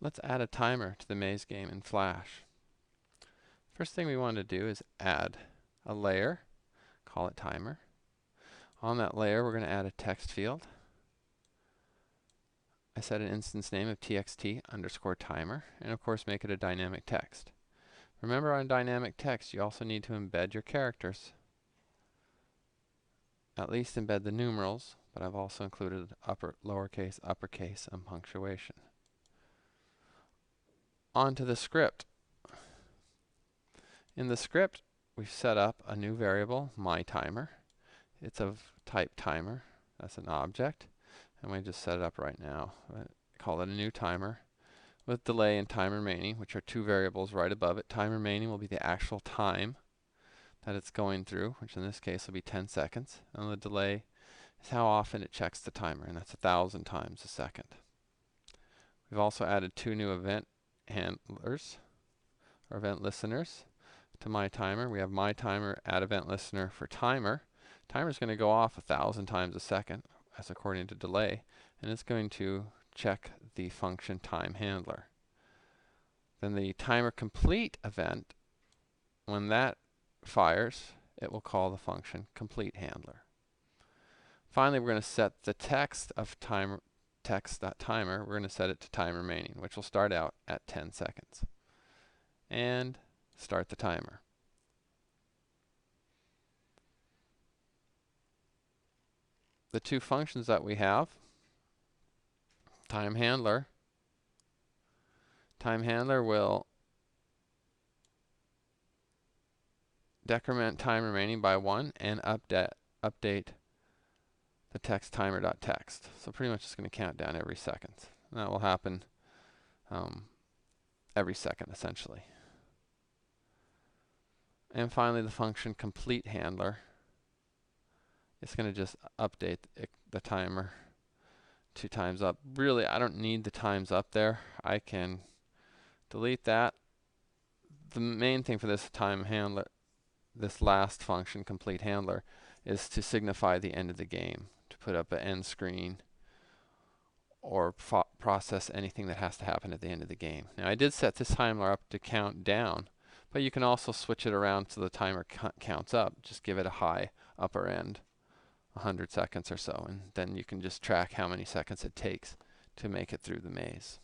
let's add a timer to the maze game in Flash. First thing we want to do is add a layer, call it timer. On that layer, we're going to add a text field. I set an instance name of txt_timer, and of course make it a dynamic text. Remember, on dynamic text, you also need to embed your characters. At least embed the numerals, but I've also included lowercase, uppercase, and punctuation. On to the script. In the script, we've set up a new variable, myTimer. It's of type timer. That's an object. And we just set it up right now. Call it a new timer with delay and time remaining, which are two variables right above it. Time remaining will be the actual time that it's going through, which in this case will be 10 seconds. And the delay is how often it checks the timer, and that's 1,000 times a second. We've also added two new event handlers, or event listeners, to myTimer. We have myTimer add event listener for timer. Timer is going to go off 1,000 times a second, as according to delay, and it's going to check the function time handler. Then the timer complete event, when that fires, it will call the function complete handler. Finally, we're going to set the text of text.timer. We're going to set it to time remaining, which will start out at 10 seconds. And start the timer. The two functions that we have, time handler will decrement time remaining by 1 and update the text timer.text. So pretty much it's going to count down every second. And that will happen every second essentially. And finally, the function complete handler. It's going to just update the timer to times up. Really, I don't need the times up there. I can delete that. The main thing for this time handler, this last function, complete handler, is to signify the end of the game, to put up an end screen or process anything that has to happen at the end of the game. Now, I did set this timer up to count down, but you can also switch it around so the timer counts up. Just give it a high upper end, 100 seconds or so, and then you can just track how many seconds it takes to make it through the maze.